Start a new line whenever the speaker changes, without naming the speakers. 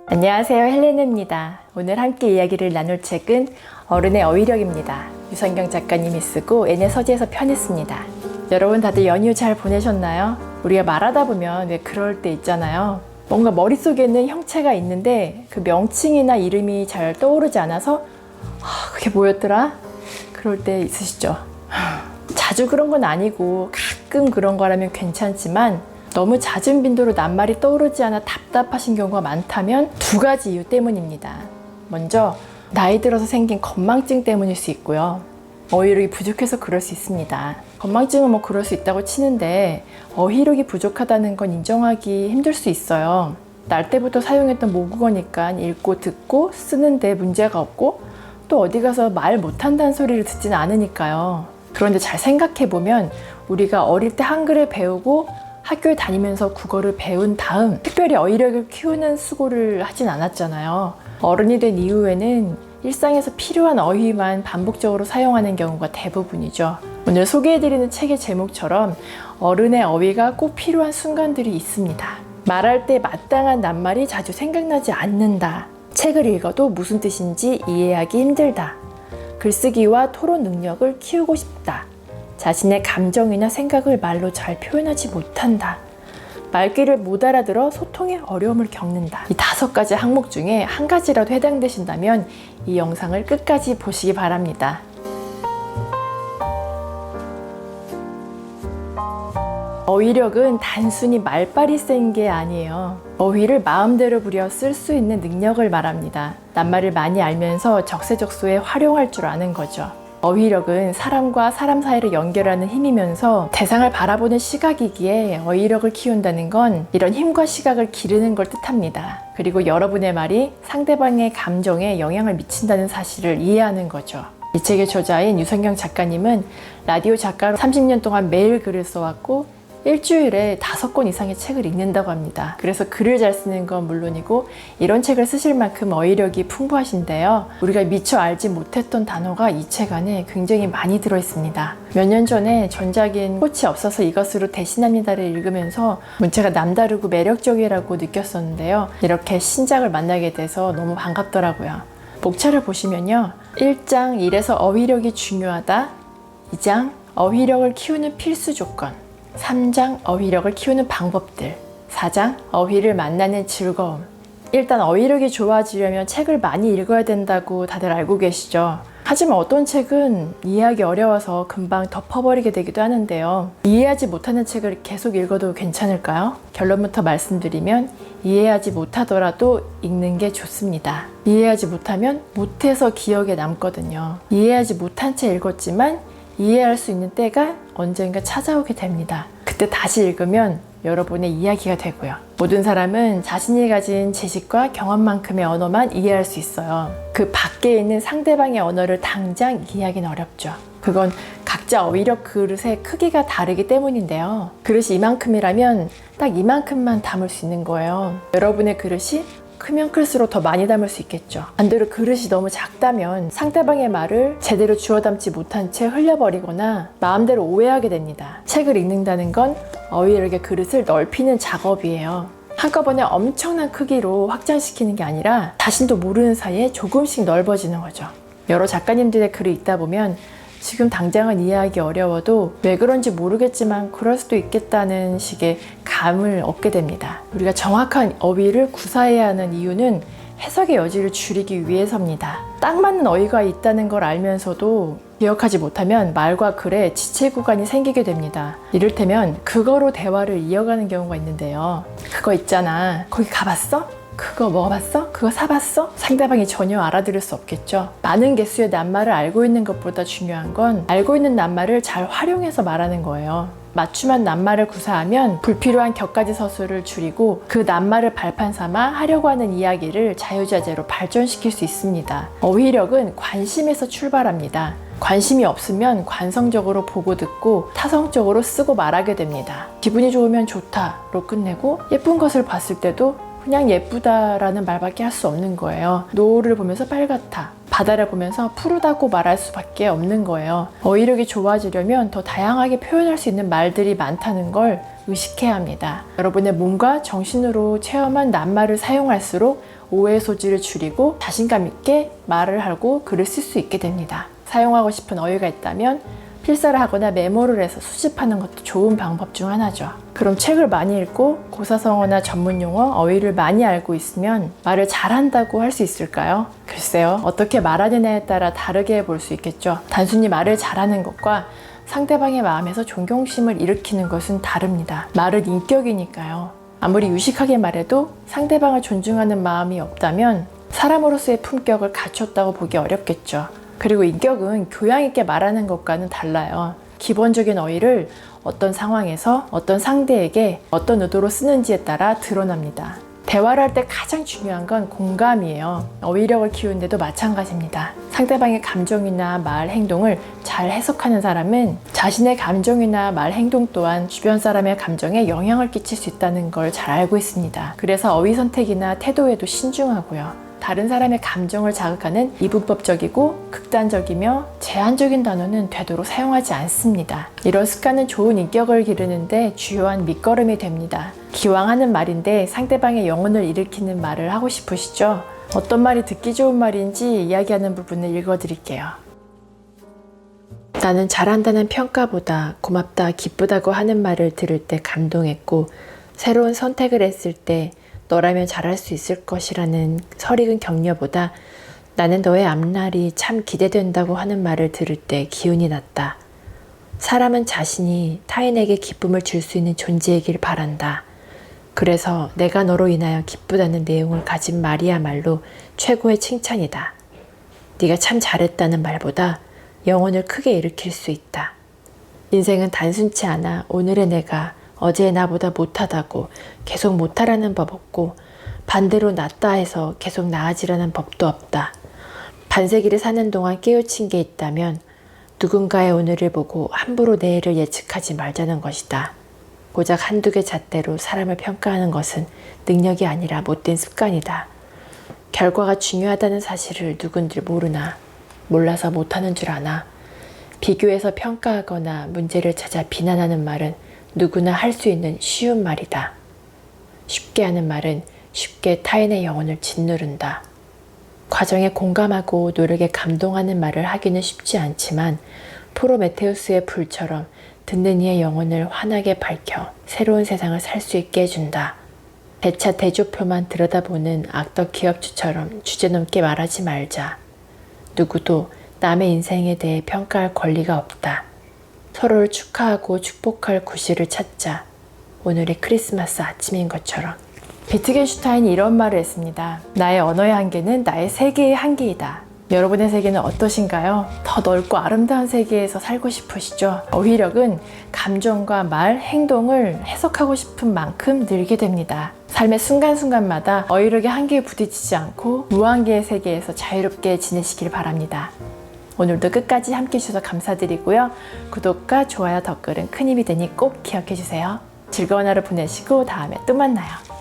안녕하세요, 헬레나입니다. 오늘 함께 이야기를 나눌 책은 어른의 어휘력입니다. 유선경 작가님이 쓰고 NS서재에서 편했습니다. 여러분 다들 연휴 잘 보내셨나요? 우리가 말하다 보면 왜 그럴 때 있잖아요. 뭔가 머릿속에는 형체가 있는데 그 명칭이나 이름이 잘 떠오르지 않아서 그게 뭐였더라? 그럴 때 있으시죠? 자주 그런 건 아니고 가끔 그런 거라면 괜찮지만 너무 잦은 빈도로 낱말이 떠오르지 않아 답답하신 경우가 많다면 두 가지 이유 때문입니다. 먼저 나이 들어서 생긴 건망증 때문일 수 있고요. 어휘력이 부족해서 그럴 수 있습니다. 건망증은 뭐 그럴 수 있다고 치는데 어휘력이 부족하다는 건 인정하기 힘들 수 있어요. 날 때부터 사용했던 모국어니까 읽고 듣고 쓰는데 문제가 없고 또 어디 가서 말 못한다는 소리를 듣지는 않으니까요. 그런데 잘 생각해보면 우리가 어릴 때 한글을 배우고 학교에 다니면서 국어를 배운 다음 특별히 어휘력을 키우는 수고를 하진 않았잖아요. 어른이 된 이후에는 일상에서 필요한 어휘만 반복적으로 사용하는 경우가 대부분이죠. 오늘 소개해드리는 책의 제목처럼 어른의 어휘가 꼭 필요한 순간들이 있습니다. 말할 때 마땅한 낱말이 자주 생각나지 않는다. 책을 읽어도 무슨 뜻인지 이해하기 힘들다. 글쓰기와 토론 능력을 키우고 싶다. 자신의 감정이나 생각을 말로 잘 표현하지 못한다. 말귀를 못 알아들어 소통에 어려움을 겪는다. 이 5가지 항목 중에 한 가지라도 해당되신다면 이 영상을 끝까지 보시기 바랍니다. 어휘력은 단순히 말빨이 센 게 아니에요. 어휘를 마음대로 부려 쓸 수 있는 능력을 말합니다. 낱말을 많이 알면서 적세적소에 활용할 줄 아는 거죠. 어휘력은 사람과 사람 사이를 연결하는 힘이면서 대상을 바라보는 시각이기에 어휘력을 키운다는 건 이런 힘과 시각을 기르는 걸 뜻합니다. 그리고 여러분의 말이 상대방의 감정에 영향을 미친다는 사실을 이해하는 거죠. 이 책의 저자인 유선경 작가님은 라디오 작가로 30년 동안 매일 글을 써왔고 일주일에 5권 이상의 책을 읽는다고 합니다. 그래서 글을 잘 쓰는 건 물론이고 이런 책을 쓰실 만큼 어휘력이 풍부하신데요. 우리가 미처 알지 못했던 단어가 이 책 안에 굉장히 많이 들어있습니다. 몇 년 전에 전작인 꽃이 없어서 이것으로 대신합니다를 읽으면서 문체가 남다르고 매력적이라고 느꼈었는데요. 이렇게 신작을 만나게 돼서 너무 반갑더라고요. 목차를 보시면요. 1장 1에서 어휘력이 중요하다. 2장 어휘력을 키우는 필수 조건. 3장 어휘력을 키우는 방법들. 4장 어휘를 만나는 즐거움. 일단 어휘력이 좋아지려면 책을 많이 읽어야 된다고 다들 알고 계시죠? 하지만 어떤 책은 이해하기 어려워서 금방 덮어버리게 되기도 하는데요. 이해하지 못하는 책을 계속 읽어도 괜찮을까요? 결론부터 말씀드리면 이해하지 못하더라도 읽는 게 좋습니다. 이해하지 못하면 못해서 기억에 남거든요. 이해하지 못한 채 읽었지만 이해할 수 있는 때가 언젠가 찾아오게 됩니다. 그때 다시 읽으면 여러분의 이야기가 되고요. 모든 사람은 자신이 가진 지식과 경험만큼의 언어만 이해할 수 있어요. 그 밖에 있는 상대방의 언어를 당장 이해하기는 어렵죠. 그건 각자 어휘력 그릇의 크기가 다르기 때문인데요. 그릇이 이만큼이라면 딱 이만큼만 담을 수 있는 거예요. 여러분의 그릇이 크면 클수록 더 많이 담을 수 있겠죠. 반대로 그릇이 너무 작다면 상대방의 말을 제대로 주워 담지 못한 채 흘려버리거나 마음대로 오해하게 됩니다. 책을 읽는다는 건 어휘력의 그릇을 넓히는 작업이에요. 한꺼번에 엄청난 크기로 확장시키는 게 아니라 자신도 모르는 사이에 조금씩 넓어지는 거죠. 여러 작가님들의 글을 읽다 보면 지금 당장은 이해하기 어려워도 왜 그런지 모르겠지만 그럴 수도 있겠다는 식의 감을 얻게 됩니다. 우리가 정확한 어휘를 구사해야 하는 이유는 해석의 여지를 줄이기 위해서입니다. 딱 맞는 어휘가 있다는 걸 알면서도 기억하지 못하면 말과 글에 지체 구간이 생기게 됩니다. 이를테면 그거로 대화를 이어가는 경우가 있는데요. 그거 있잖아. 거기 가봤어? 그거 먹어봤어? 그거 사봤어? 상대방이 전혀 알아들을 수 없겠죠. 많은 개수의 낱말을 알고 있는 것보다 중요한 건 알고 있는 낱말을 잘 활용해서 말하는 거예요. 맞춤한 낱말을 구사하면 불필요한 격가지 서술을 줄이고 그 낱말을 발판 삼아 하려고 하는 이야기를 자유자재로 발전시킬 수 있습니다. 어휘력은 관심에서 출발합니다. 관심이 없으면 관성적으로 보고 듣고 타성적으로 쓰고 말하게 됩니다. 기분이 좋으면 좋다로 끝내고 예쁜 것을 봤을 때도 그냥 예쁘다라는 말밖에 할 수 없는 거예요. 노을을 보면서 빨갛다, 바다를 보면서 푸르다고 말할 수밖에 없는 거예요. 어휘력이 좋아지려면 더 다양하게 표현할 수 있는 말들이 많다는 걸 의식해야 합니다. 여러분의 몸과 정신으로 체험한 낱말을 사용할수록 오해 소지를 줄이고 자신감 있게 말을 하고 글을 쓸 수 있게 됩니다. 사용하고 싶은 어휘가 있다면 필사를 하거나 메모를 해서 수집하는 것도 좋은 방법 중 하나죠. 그럼 책을 많이 읽고 고사성어나 전문용어, 어휘를 많이 알고 있으면 말을 잘한다고 할 수 있을까요? 글쎄요. 어떻게 말하느냐에 따라 다르게 볼 수 있겠죠. 단순히 말을 잘하는 것과 상대방의 마음에서 존경심을 일으키는 것은 다릅니다. 말은 인격이니까요. 아무리 유식하게 말해도 상대방을 존중하는 마음이 없다면 사람으로서의 품격을 갖췄다고 보기 어렵겠죠. 그리고 인격은 교양 있게 말하는 것과는 달라요. 기본적인 어휘를 어떤 상황에서 어떤 상대에게 어떤 의도로 쓰는지에 따라 드러납니다. 대화를 할 때 가장 중요한 건 공감이에요. 어휘력을 키우는데도 마찬가지입니다. 상대방의 감정이나 말, 행동을 잘 해석하는 사람은 자신의 감정이나 말, 행동 또한 주변 사람의 감정에 영향을 끼칠 수 있다는 걸 잘 알고 있습니다. 그래서 어휘 선택이나 태도에도 신중하고요. 다른 사람의 감정을 자극하는 이분법적이고 극단적이며 제한적인 단어는 되도록 사용하지 않습니다. 이런 습관은 좋은 인격을 기르는데 주요한 밑거름이 됩니다. 기왕 하는 말인데 상대방의 영혼을 일으키는 말을 하고 싶으시죠? 어떤 말이 듣기 좋은 말인지 이야기하는 부분을 읽어드릴게요. 나는 잘한다는 평가보다 고맙다, 기쁘다고 하는 말을 들을 때 감동했고, 새로운 선택을 했을 때 너라면 잘할 수 있을 것이라는 설익은 격려보다 나는 너의 앞날이 참 기대된다고 하는 말을 들을 때 기운이 났다. 사람은 자신이 타인에게 기쁨을 줄 수 있는 존재이길 바란다. 그래서 내가 너로 인하여 기쁘다는 내용을 가진 말이야말로 최고의 칭찬이다. 네가 참 잘했다는 말보다 영혼을 크게 일으킬 수 있다. 인생은 단순치 않아. 오늘의 내가 어제의 나보다 못하다고 계속 못하라는 법 없고, 반대로 낫다 해서 계속 나아지라는 법도 없다. 반세기를 사는 동안 깨우친 게 있다면 누군가의 오늘을 보고 함부로 내일을 예측하지 말자는 것이다. 고작 한두 개 잣대로 사람을 평가하는 것은 능력이 아니라 못된 습관이다. 결과가 중요하다는 사실을 누군들 모르나? 몰라서 못하는 줄 아나? 비교해서 평가하거나 문제를 찾아 비난하는 말은 누구나 할 수 있는 쉬운 말이다. 쉽게 하는 말은 쉽게 타인의 영혼을 짓누른다. 과정에 공감하고 노력에 감동하는 말을 하기는 쉽지 않지만 프로메테우스의 불처럼 듣는 이의 영혼을 환하게 밝혀 새로운 세상을 살 수 있게 해준다. 배차 대조표만 들여다보는 악덕 기업주처럼 주제넘게 말하지 말자. 누구도 남의 인생에 대해 평가할 권리가 없다. 서로를 축하하고 축복할 구실을 찾자. 오늘이 크리스마스 아침인 것처럼. 비트겐슈타인이 이런 말을 했습니다. 나의 언어의 한계는 나의 세계의 한계이다. 여러분의 세계는 어떠신가요? 더 넓고 아름다운 세계에서 살고 싶으시죠? 어휘력은 감정과 말, 행동을 해석하고 싶은 만큼 늘게 됩니다. 삶의 순간순간마다 어휘력의 한계에 부딪히지 않고 무한계의 세계에서 자유롭게 지내시길 바랍니다. 오늘도 끝까지 함께 해주셔서 감사드리고요. 구독과 좋아요, 댓글은 큰 힘이 되니 꼭 기억해주세요. 즐거운 하루 보내시고 다음에 또 만나요.